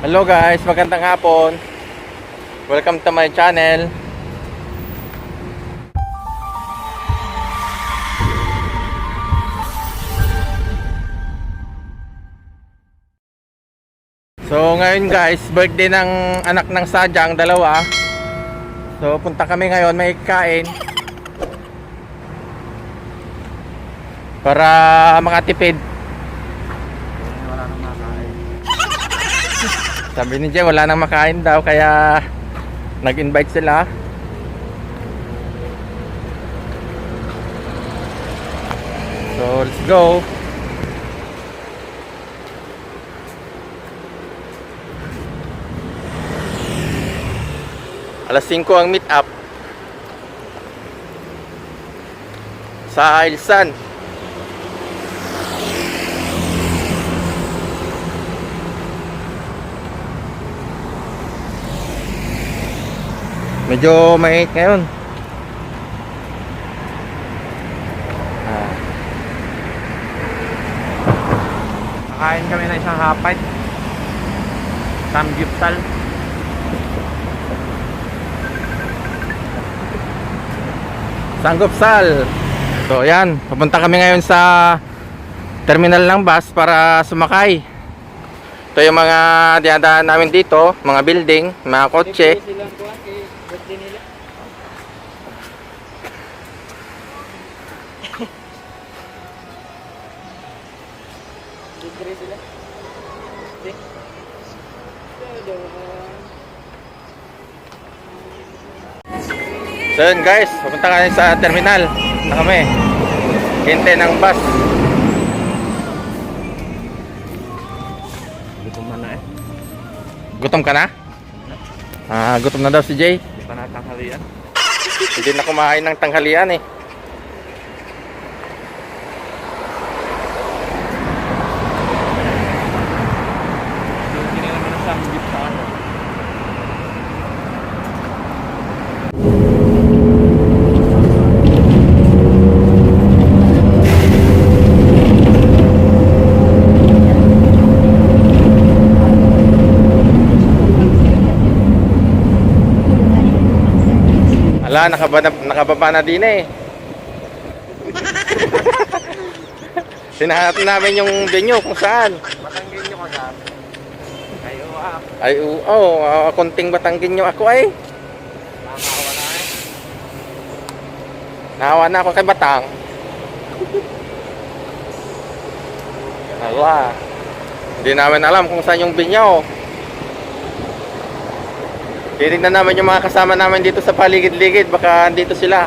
Hello guys, magandang hapon. Welcome to my channel. So ngayon guys, birthday ng anak ng Sadyang, dalawa. So punta kami ngayon, may kain para makatipid. Wala nang makain. Sabi ni Jay, wala nang makain daw, kaya nag-invite sila. So let's go. Alas 5 ang meet up sa Ilsan. Medyo mainit ngayon. Kakain kami ng isang hapay. Samgyupsal. Sanggupsal. So yan, pupunta kami ngayon sa terminal ng bus para sumakay. Ito yung mga dinadaan namin dito, mga building, mga kotse. So yun guys, pupunta kami sa terminal na kami. Hintay ng bus. Gutom na eh. Gutom ka na? Gutom na daw si Jay. Hindi pa natanghalian. Hindi na kumain ng tanghalian eh. Hindi na naman ang samgyupsal. Ala, nakababa na din eh. Hinahanap namin yung venue kung saan. Batanggin nyo ko dyan. Ay, Ay, konting Batanggenyo ako ay. nakakawa na eh. Nahawa na ako kay Batang. Ala, hindi namin alam kung saan yung venue. Titignan namin yung mga kasama namin dito sa paligid-ligid, baka dito sila.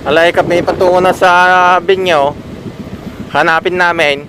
Alay kami patungo na sa venue. Hanapin namin.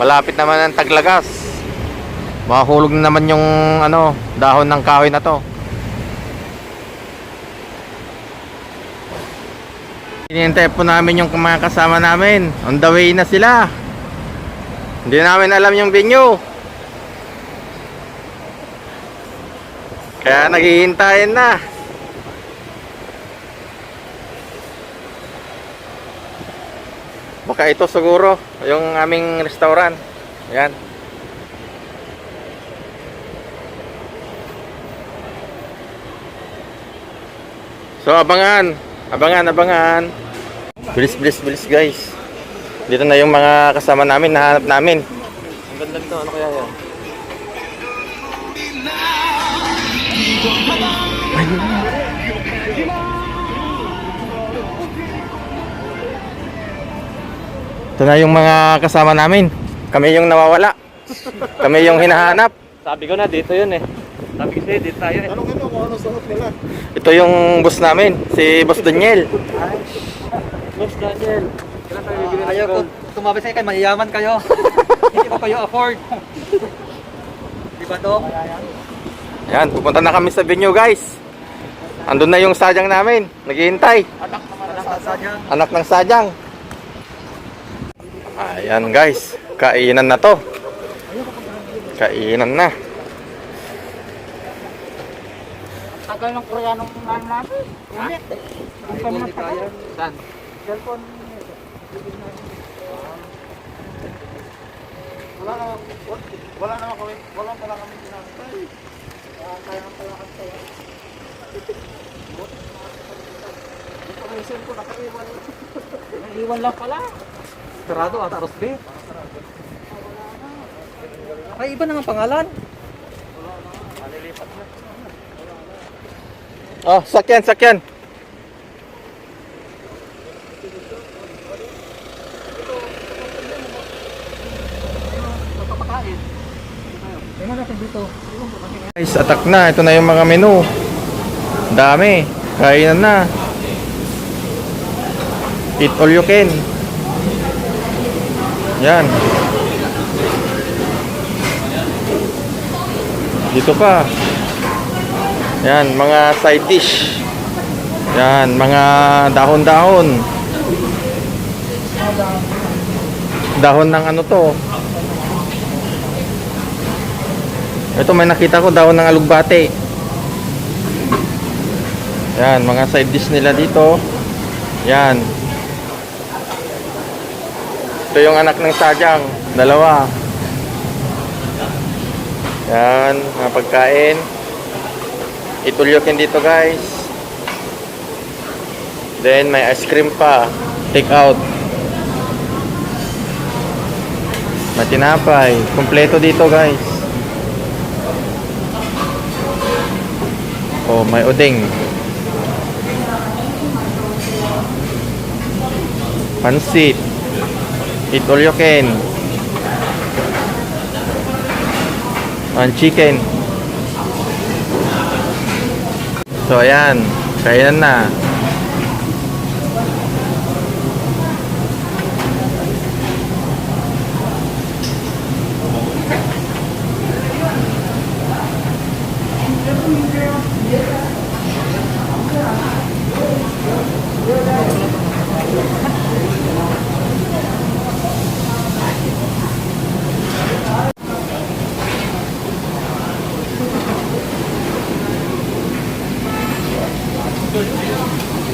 Malapit naman ang taglagas. Mahulog na naman yung ano, dahon ng kahoy na to. Hinihintay po namin yung mga kasama namin. On the way na sila. Hindi namin alam yung venue. Kaya naghihintayin na. Baka ito siguro yung aming restaurant. Ayan. So abangan. Abangan. Bilis guys. Dito na yung mga kasama namin, nahanap namin. Ang ganda nito, ano kaya yan? Ito na yung mga kasama namin. Kami yung nawawala. Kami yung hinahanap. Sabi ko na, dito yun eh. Sabi ko sa'yo, dito tayo eh. Anong kung ano suot nila? Ito yung boss namin, si Boss Daniel. Boss Daniel. Kailan tayo bibili ng Ayaw ko gold? tumabi sa kayo, mayayaman kayo. Hindi ko kayo afford. Di ba to? Ayan, pupunta na kami sa venue guys. Andun na yung sadyang namin, naghihintay. Anak ng sadyang. Ayan guys, kainan na to. Kainan na. Tagal ng Koreanong ano natin. Init. Hindi kaya. Saan? Cellphone. Wala naman kami pinantay. Kaya nang pala kami. Yung cellphone nakaiwan. Iwan lang pala. Sarado ata, Rosby. Ay, iba na nga pangalan. Oh, sakyan. Tingnan natin dito. Guys, atak na. Ito na yung mga menu. Dami. Kainan na. Eat all you can. Yan. Dito pa. Yan, mga side dish. Yan, mga dahon-dahon. Dahon ng ano to. Ito may nakita ko, dahon ng alugbate. Yan, mga side dish nila dito. Yan. Ito yung anak ng sadyang, dalawa. Yan, mga pagkain. Itulyokin dito guys. Then may ice cream pa. Take out. May tinapay. Kompleto dito guys. Oh, may uding. Pansit. Itulyokin. And chicken. So ayan, kainan na.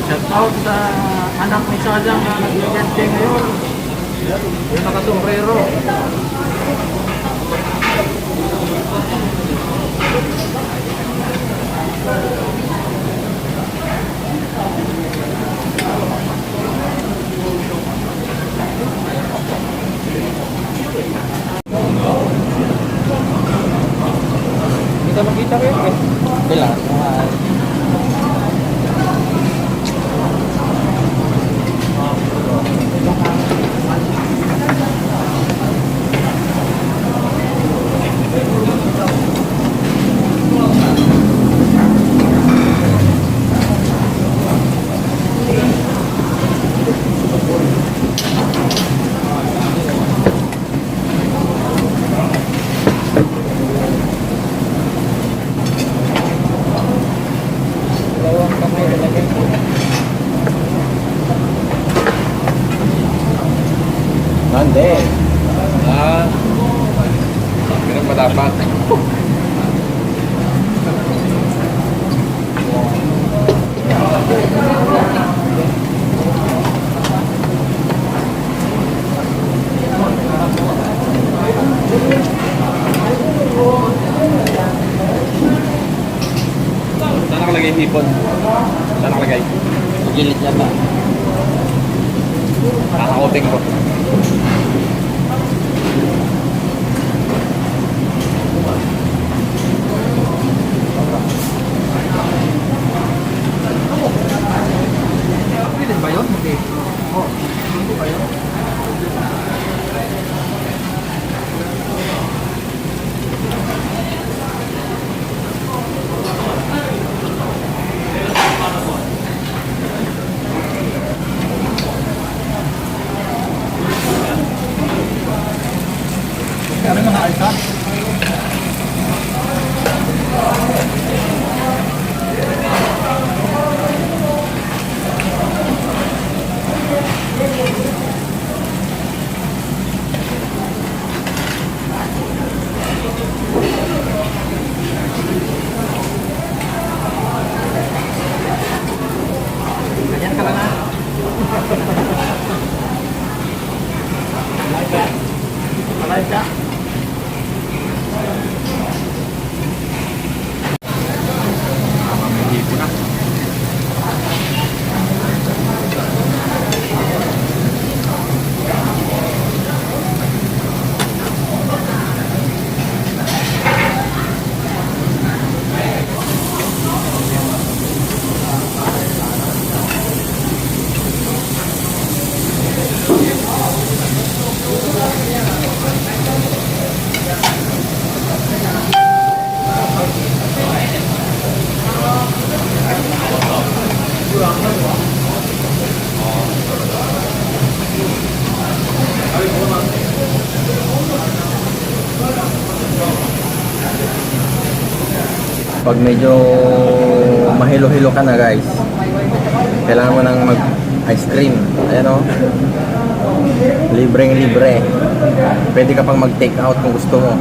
Shout out sa anak ni Sajang na nag-gante ngayon. Yung nakasombrero. Kita makita ko yun. Bila. Ganun ba dapat? Saan nakalagay yung hipon? Saan nakalagay? Gilid na ba? Kakakoting ko. Pilit ba yun? Hindi. Oo. Hindi ba yun? Kaya mga alta. Ganyan ka lang ha. Alive ka? May hipon na. Pag medyo mahilo-hilo ka na guys, kailangan mo nang mag ice cream. Ayan o, libreng libre. Pwede ka pang mag take out kung gusto mo.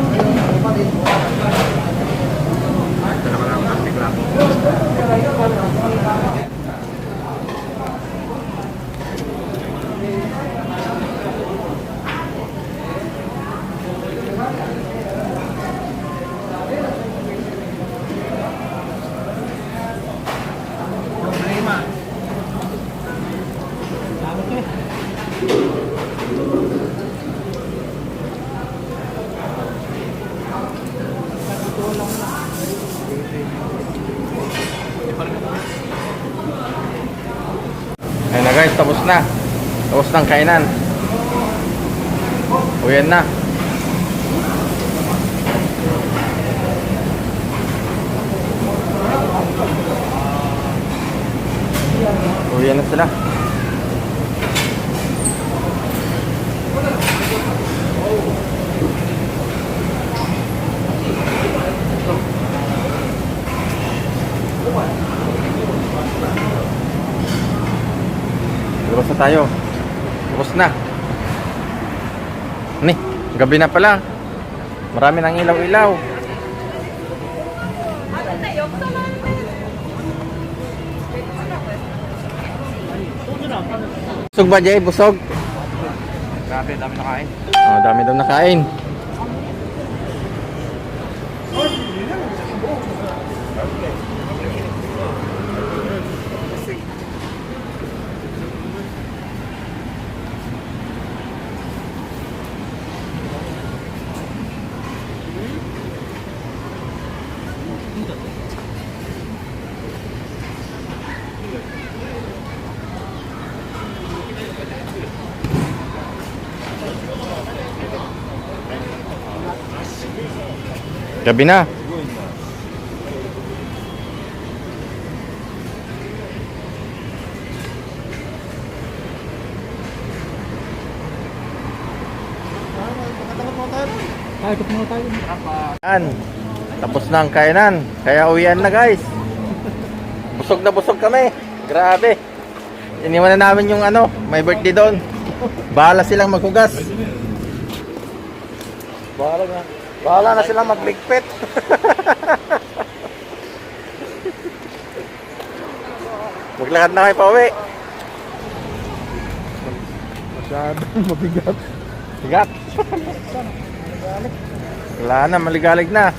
Ayun na guys, tapos na. Tapos ng kainan. Uyan na. Uyan na sila. Labas na tayo. Tapos na. Ni, gabi na pala. Marami nang ilaw-ilaw. Busog ba, Jay? Busog? Grabe, dami na kain. Oh, dami daw nakain. Gabi na. Ikot muna tayo. Yan. Tapos na ang kainan. Kaya uwian na guys. Busog na busog kami. Grabe. Iniwan na namin yung ano, may birthday doon. Bahala silang maghugas. Bahala na silang magligpit. Maglakad na kayo pa uwi. Masyadong mabigat. Bigat. Wala na, maligalig na.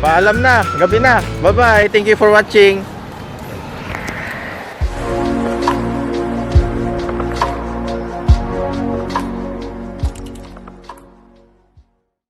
Paalam na, gabi na. Bye-bye. Thank you for watching.